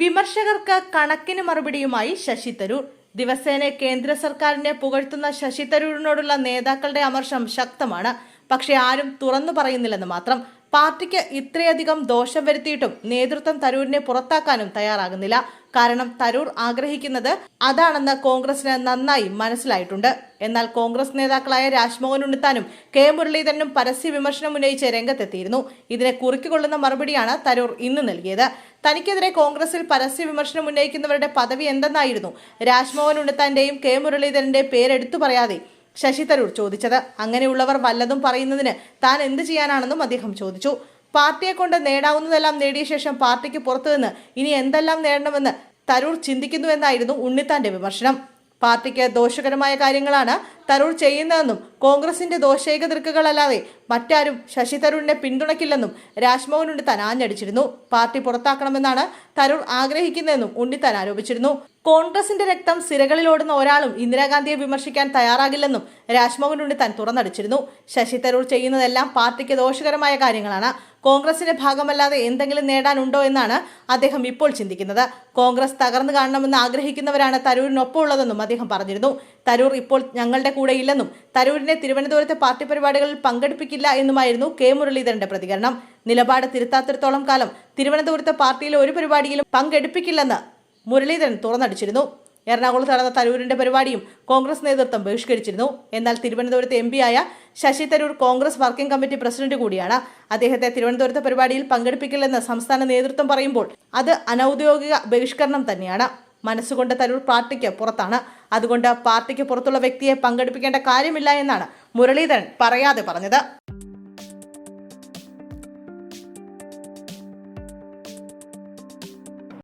വിമർശകർക്ക് കണക്കിന് മറുപടിയുമായി ശശി തരൂർ. ദിവസേന കേന്ദ്ര സർക്കാരിനെ പുകഴ്ത്തുന്ന ശശി തരൂരിനോടുള്ള നേതാക്കളുടെ അമർഷം ശക്തമാണ്. പക്ഷേ ആരും തുറന്നു പറയുന്നില്ലെന്ന് മാത്രം. പാർട്ടിക്ക് ഇത്രയധികം ദോഷം വരുത്തിയിട്ടും നേതൃത്വം തരൂരിനെ പുറത്താക്കാനും തയ്യാറാകുന്നില്ല. കാരണം തരൂർ ആഗ്രഹിക്കുന്നത് അതാണെന്ന് കോൺഗ്രസിന് നന്നായി മനസ്സിലായിട്ടുണ്ട്. എന്നാൽ കോൺഗ്രസ് നേതാക്കളായ രാജ്മോഹൻ ഉണ്ണിത്താനും കെ മുരളീധരനും പരസ്യ വിമർശനം ഉന്നയിച്ച് രംഗത്തെത്തിയിരുന്നു. ഇതിനെ കുറിക്കൊള്ളുന്ന മറുപടിയാണ് തരൂർ ഇന്ന് നൽകിയത്. തനിക്കെതിരെ കോൺഗ്രസിൽ പരസ്യ വിമർശനം ഉന്നയിക്കുന്നവരുടെ പദവി എന്തെന്നായിരുന്നു രാജ്മോഹൻ ഉണ്ണിത്താന്റെയും കെ മുരളീധരന്റെ പേരെടുത്തു പറയാതെ ശശി തരൂർ ചോദിച്ചത്. അങ്ങനെയുള്ളവർ വല്ലതും പറയുന്നതിന് താൻ എന്ത് ചെയ്യാനാണെന്നും അദ്ദേഹം ചോദിച്ചു. പാർട്ടിയെ കൊണ്ട് നേടാവുന്നതെല്ലാം നേടിയ ശേഷം പാർട്ടിക്ക് പുറത്തുനിന്ന് ഇനി എന്തെല്ലാം നേടണമെന്ന് തരൂർ ചിന്തിക്കുന്നുവെന്നായിരുന്നു ഉണ്ണിത്താന്റെ വിമർശനം. പാർട്ടിക്ക് ദോഷകരമായ കാര്യങ്ങളാണ് തരൂർ ചെയ്യുന്നതെന്നും കോൺഗ്രസിന്റെ ദോഷൈക ദൃക്കുകളല്ലാതെ മറ്റാരും ശശി തരൂരിനെ പിന്തുണയ്ക്കില്ലെന്നും രാജ്മോഹൻ ഉണ്ണിത്താൻ ആഞ്ഞടിച്ചിരുന്നു. പാർട്ടി പുറത്താക്കണമെന്നാണ് തരൂർ ആഗ്രഹിക്കുന്നതെന്നും ഉണ്ണിത്താൻ ആരോപിച്ചിരുന്നു. കോൺഗ്രസിന്റെ രക്തം സിരകളിലോടുന്ന ഒരാളും ഇന്ദിരാഗാന്ധിയെ വിമർശിക്കാൻ തയ്യാറാകില്ലെന്നും രാജ്മോഹൻ ഉണ്ണിത്താൻ തുറന്നടിച്ചിരുന്നു. ശശി തരൂർ ചെയ്യുന്നതെല്ലാം പാർട്ടിക്ക് ദോഷകരമായ കാര്യങ്ങളാണ്. കോൺഗ്രസിന്റെ ഭാഗമല്ലാതെ എന്തെങ്കിലും നേടാനുണ്ടോ എന്നാണ് അദ്ദേഹം ഇപ്പോൾ ചിന്തിക്കുന്നത്. കോൺഗ്രസ് തകർന്നു കാണണമെന്ന് ആഗ്രഹിക്കുന്നവരാണ് തരൂരിനൊപ്പമുള്ളതെന്നും അദ്ദേഹം പറഞ്ഞിരുന്നു. തരൂർ ഇപ്പോൾ ഞങ്ങളുടെ കൂടെ ഇല്ലെന്നും തരൂരിനെ തിരുവനന്തപുരത്തെ പാർട്ടി പരിപാടികളിൽ പങ്കെടുപ്പിക്കില്ല എന്നുമായിരുന്നു കെ മുരളീധരന്റെ പ്രതികരണം. നിലപാട് തിരുത്താത്തിടത്തോളം കാലം തിരുവനന്തപുരത്തെ പാർട്ടിയിലെ ഒരു പരിപാടിയിലും പങ്കെടുപ്പിക്കില്ലെന്ന് മുരളീധരൻ തുറന്നടിച്ചിരുന്നു. എറണാകുളത്ത് നടന്ന തരൂരിന്റെ പരിപാടിയും കോൺഗ്രസ് നേതൃത്വം ബഹിഷ്കരിച്ചിരുന്നു. എന്നാൽ തിരുവനന്തപുരത്തെ എം പിയായ Shashi Tharoor Congress working committee president കൂടിയാണ്. അദ്ദേഹത്തെ തിരുവനന്തപുരത്തെ പരിപാടിയിൽ പങ്കെടുപ്പിക്കില്ലെന്ന് സംസ്ഥാന നേതൃത്വം പറയുമ്പോൾ അത് അനൌദ്യോഗിക ബഹിഷ്കരണം തന്നെയാണ്. മനസ്സുകൊണ്ട് തരൂർ പാർട്ടിക്ക് പുറത്താണ്. അതുകൊണ്ട് പാർട്ടിക്ക് പുറത്തുള്ള വ്യക്തിയെ പങ്കെടുപ്പിക്കേണ്ട കാര്യമില്ല എന്നാണ് മുരളീധരൻ പറയാതെ പറഞ്ഞത്.